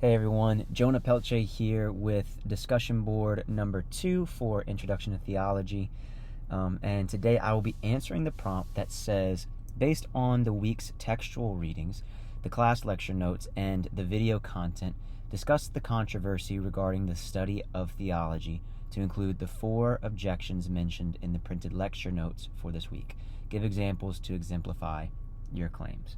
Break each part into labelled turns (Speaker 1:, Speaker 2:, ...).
Speaker 1: Hey everyone, Jonah Pelche here with discussion board number 2 for Introduction to Theology. And today I will be answering the prompt that says, based on the week's textual readings, the class lecture notes, and the video content, discuss the controversy regarding the study of theology to include the 4 objections mentioned in the printed lecture notes for this week. Give examples to exemplify your claims.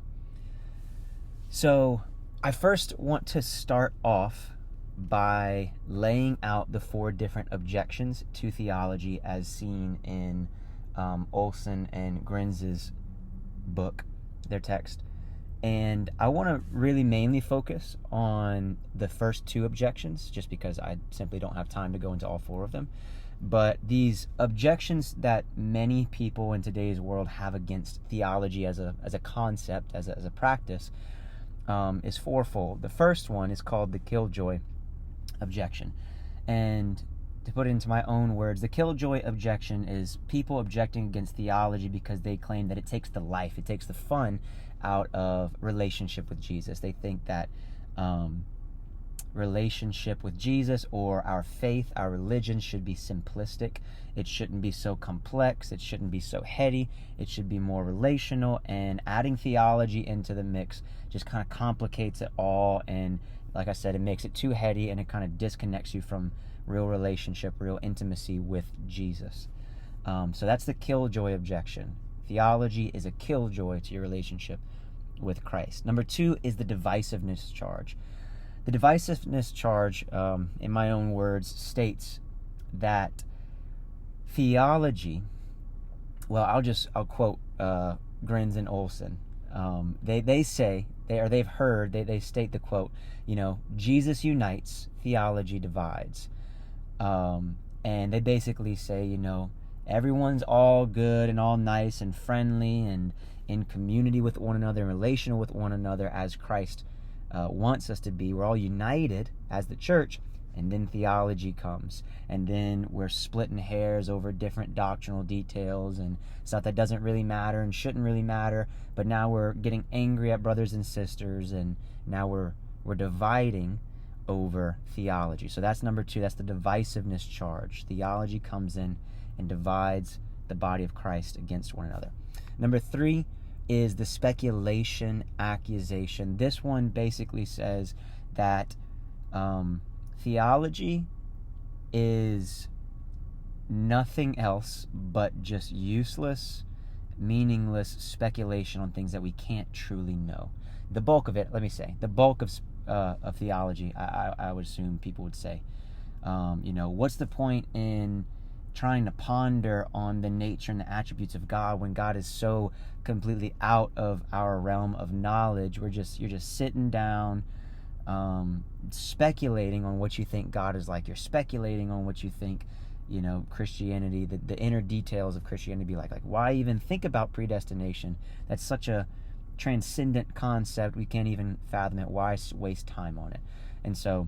Speaker 1: So, I first want to start off by laying out the 4 different objections to theology as seen in Olson and Grinz's book, their text. And I want to really mainly focus on the first 2 objections, just because I simply don't have time to go into all 4 of them. But these objections that many people in today's world have against theology as a concept, as a practice, is fourfold. The first one is called the killjoy objection. And to put it into my own words, the killjoy objection is people objecting against theology because they claim that it takes the life, it takes the fun out of relationship with Jesus. They think that relationship with Jesus, or our faith, our religion, should be simplistic. It shouldn't be so complex. It shouldn't be so heady. It should be more relational, and adding theology into the mix just kind of complicates it all, and like I said, it makes it too heady, and it kind of disconnects you from real relationship, real intimacy with Jesus. So that's the killjoy objection. Theology is a killjoy to your relationship with Christ. Number 2 is the divisiveness charge. The divisiveness charge, in my own words, states that theology, well, I'll quote Grinz and Olson. They say, they state the quote, Jesus unites, theology divides. And they basically say, everyone's all good and all nice and friendly and in community with one another and relational with one another as Christ wants us to be. We're all united as the church, and then theology comes, and then we're splitting hairs over different doctrinal details and stuff that doesn't really matter and shouldn't really matter, but now we're getting angry at brothers and sisters, and now we're dividing over theology. So that's number 2. That's the divisiveness charge. Theology comes in and divides the body of Christ against one another. Number 3 is the speculation accusation. This one basically says that theology is nothing else but just useless, meaningless speculation on things that we can't truly know. The bulk of it, the bulk of theology, I would assume people would say, what's the point in trying to ponder on the nature and the attributes of God when God is so completely out of our realm of knowledge? You're just sitting down, speculating on what you think God is like. You're speculating on what you think, Christianity, the inner details of Christianity be like. Like, why even think about predestination? That's such a transcendent concept. We can't even fathom it. Why waste time on it? And so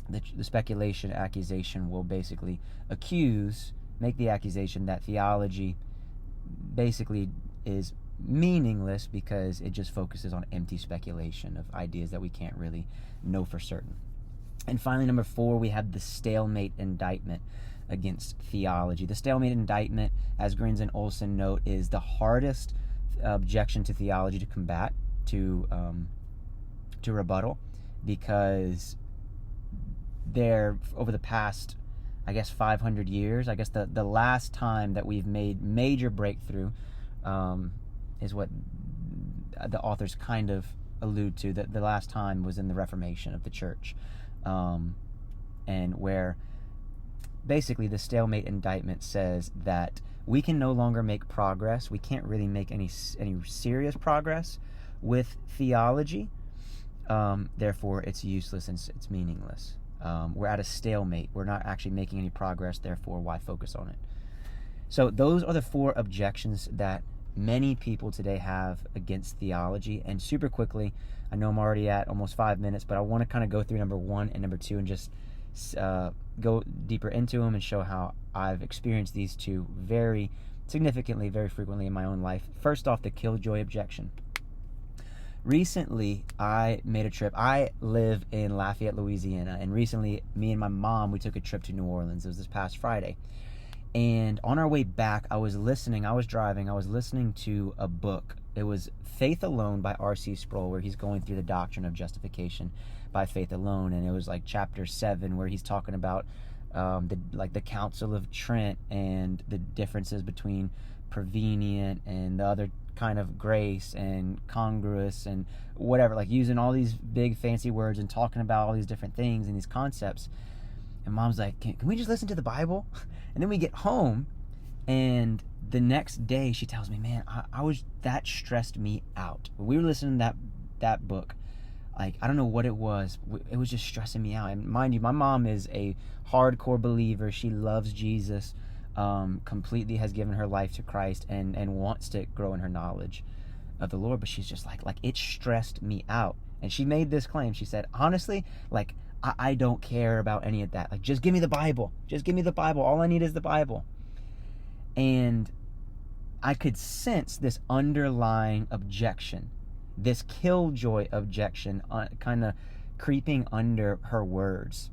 Speaker 1: the speculation accusation will basically make the accusation that theology basically is meaningless because it just focuses on empty speculation of ideas that we can't really know for certain. And finally, number 4, we have the stalemate indictment against theology. The stalemate indictment, as Grinz and Olson note, is the hardest objection to theology to combat, to rebuttal, because there, over the past, 500 years, the last time that we've made major breakthrough is what the authors kind of allude to. That the last time was in the Reformation of the church, and where basically the stalemate indictment says that we can no longer make progress. We can't really make any serious progress with theology. Therefore, it's useless and it's meaningless. We're at a stalemate. We're not actually making any progress. Therefore, why focus on it? So those are the 4 objections that many people today have against theology. And super quickly, I know I'm already at almost 5 minutes, but I want to kind of go through number 1 and number 2 and just go deeper into them and show how I've experienced these 2 very significantly, very frequently in my own life. First off, the killjoy objection. recently I made a trip. I live in Lafayette, Louisiana, and recently me and my mom, we took a trip to New Orleans. It was this past Friday. And on our way back, I was driving, I was listening to a book. It was Faith Alone by R.C. Sproul, where he's going through the doctrine of justification by faith alone. And it was like chapter 7, where he's talking about the Council of Trent and the differences between prevenient and the other kind of grace and congruous and whatever, like using all these big fancy words and talking about all these different things and these concepts. And mom's like, can we just listen to the Bible? And then we get home, and the next day she tells me, man, that stressed me out. When we were listening to that book, like, I don't know what it was just stressing me out. And mind you, my mom is a hardcore believer. She loves Jesus, completely has given her life to Christ and wants to grow in her knowledge of the Lord. But she's just like it stressed me out. And she made this claim. She said, honestly, like, I don't care about any of that. Like, just give me the Bible. Just give me the Bible. All I need is the Bible. And I could sense this underlying objection, this killjoy objection, kind of creeping under her words.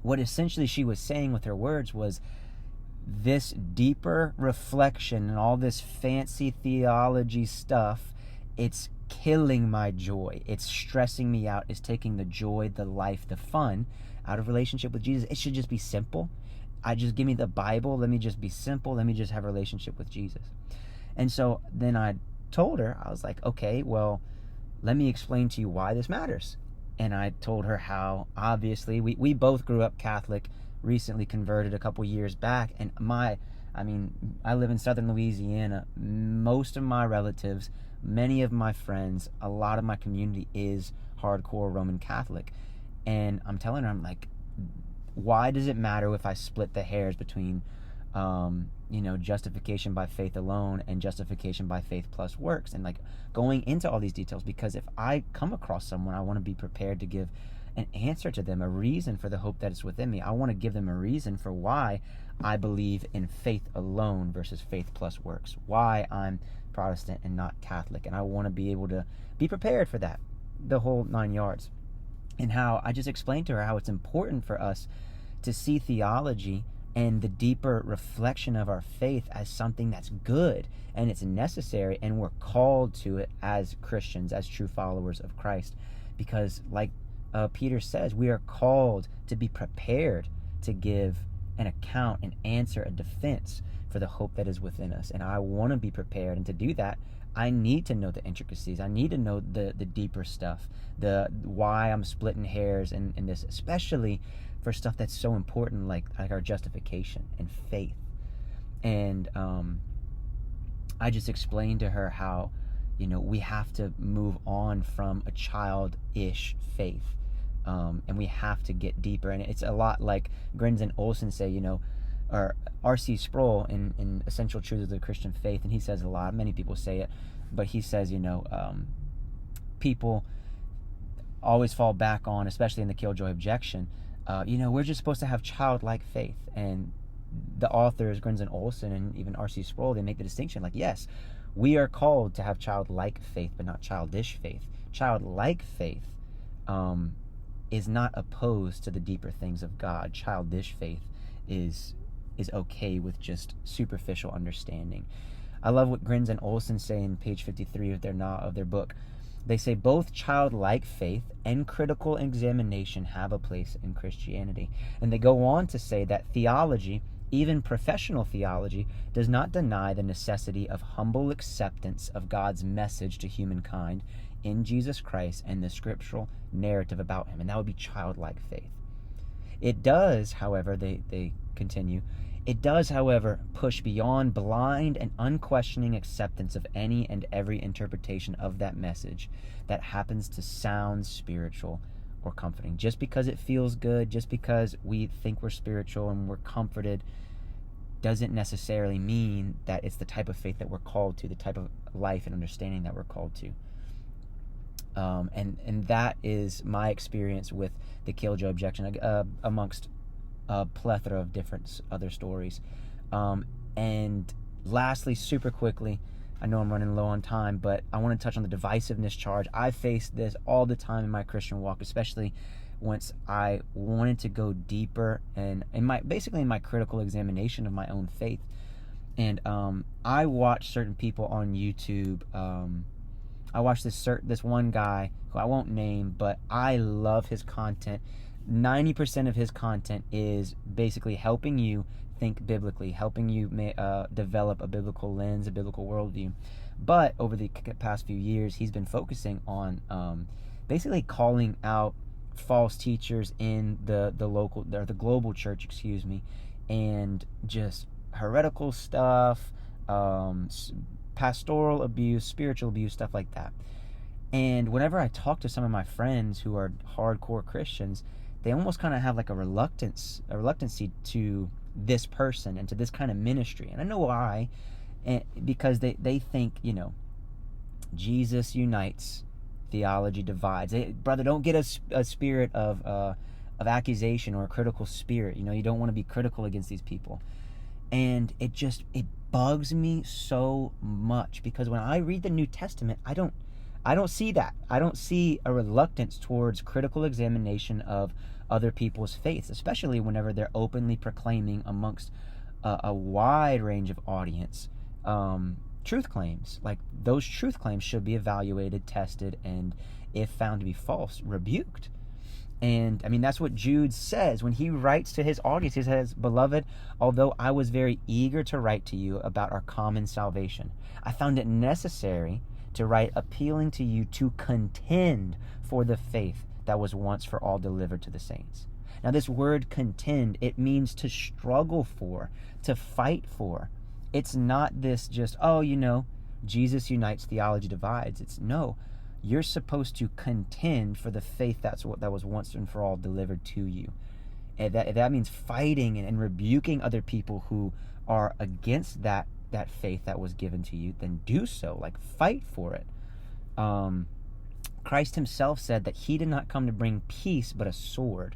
Speaker 1: What essentially she was saying with her words was this deeper reflection and all this fancy theology stuff, it's killing my joy. It's stressing me out. It's taking the joy, the life, the fun out of relationship with Jesus. It should just be simple. Just give me the Bible. Let me just be simple. Let me just have a relationship with Jesus. And so then I told her, I was like, okay, well, let me explain to you why this matters. And I told her how, obviously, we both grew up Catholic, recently converted a couple years back. And I live in southern Louisiana. Most of my relatives, many of my friends, a lot of my community is hardcore Roman Catholic. And I'm telling her, I'm like, why does it matter if I split the hairs between, justification by faith alone and justification by faith plus works, and like going into all these details? Because if I come across someone, I want to be prepared to give an answer to them, a reason for the hope that is within me. I want to give them a reason for why I believe in faith alone versus faith plus works, why I'm Protestant and not Catholic. And I want to be able to be prepared for that, the whole 9 yards. And how I just explained to her how it's important for us to see theology and the deeper reflection of our faith as something that's good and it's necessary, and we're called to it as Christians, as true followers of Christ. Because like Peter says, we are called to be prepared to give an account, an answer, a defense for the hope that is within us. And I want to be prepared, and to do that, I need to know the intricacies. I need to know the deeper stuff, the why I'm splitting hairs in this, especially for stuff that's so important, like our justification and faith. And I just explained to her how, we have to move on from a childish faith, and we have to get deeper. And it's a lot like Grins and Olson say, or R.C. Sproul in Essential Truths of the Christian Faith, and he says a lot, many people say it, but he says, people always fall back on, especially in the killjoy objection, we're just supposed to have childlike faith. And the authors, Grins and Olson, and even R.C. Sproul, they make the distinction, like, yes, we are called to have childlike faith, but not childish faith. Childlike faith is not opposed to the deeper things of God. Childish faith is okay with just superficial understanding. I love what Grins and Olson say in page 53 of their book. They say both childlike faith and critical examination have a place in Christianity. And they go on to say that theology, even professional theology, does not deny the necessity of humble acceptance of God's message to humankind in Jesus Christ and the scriptural narrative about him. And that would be childlike faith. It does, however, they continue, it does, however, push beyond blind and unquestioning acceptance of any and every interpretation of that message that happens to sound spiritual or comforting. Just because it feels good, just because we think we're spiritual and we're comforted, doesn't necessarily mean that it's the type of faith that we're called to, the type of life and understanding that we're called to. And that is my experience with the killjoy objection, amongst a plethora of different other stories. And lastly, super quickly, I know I'm running low on time, but I want to touch on the divisiveness charge. I faced this all the time in my Christian walk, especially once I wanted to go deeper and in my critical examination of my own faith. And I watch certain people on YouTube. I watched this one guy who I won't name, but I love his content. 90% of his content is basically helping you think biblically, helping you develop a biblical lens, a biblical worldview. But over the past few years, he's been focusing on basically calling out false teachers in the global church, and just heretical stuff, pastoral abuse, spiritual abuse, stuff like that. And whenever I talk to some of my friends who are hardcore Christians, they almost kind of have like a reluctancy to this person and to this kind of ministry. And I know why, because they think, Jesus unites, theology divides. Brother, don't get a spirit of accusation or a critical spirit. You don't want to be critical against these people. And it bugs me so much, because when I read the New Testament, I don't see that. I don't see a reluctance towards critical examination of other people's faiths, especially whenever they're openly proclaiming amongst a wide range of audience truth claims. Like, those truth claims should be evaluated, tested, and if found to be false, rebuked. And I mean, that's what Jude says when he writes to his audience. He says, "Beloved, although I was very eager to write to you about our common salvation, I found it necessary to write appealing to you to contend for the faith that was once for all delivered to the saints." Now, this word contend, it means to struggle for, to fight for. It's not this just, Jesus unites, theology divides. It's no. You're supposed to contend for the faith that was once and for all delivered to you. And that means fighting and rebuking other people who are against that faith that was given to you. Then do so, like, fight for it. Christ himself said that he did not come to bring peace but a sword.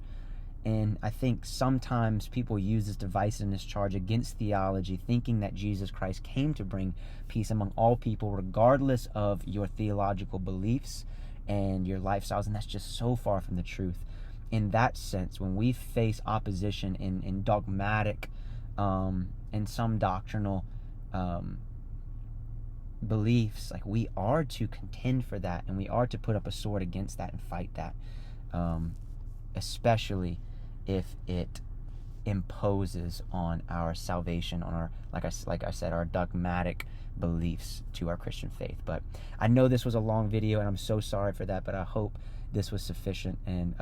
Speaker 1: And I think sometimes people use this divisiveness charge against theology, thinking that Jesus Christ came to bring peace among all people, regardless of your theological beliefs and your lifestyles. And that's just so far from the truth. In that sense, when we face opposition in dogmatic and some doctrinal beliefs, like, we are to contend for that, and we are to put up a sword against that and fight that, especially if it imposes on our salvation, on our, like I said, our dogmatic beliefs to our Christian faith. But I know this was a long video, and I'm so sorry for that, but I hope this was sufficient and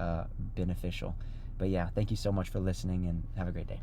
Speaker 1: beneficial. But yeah, thank you so much for listening, and have a great day.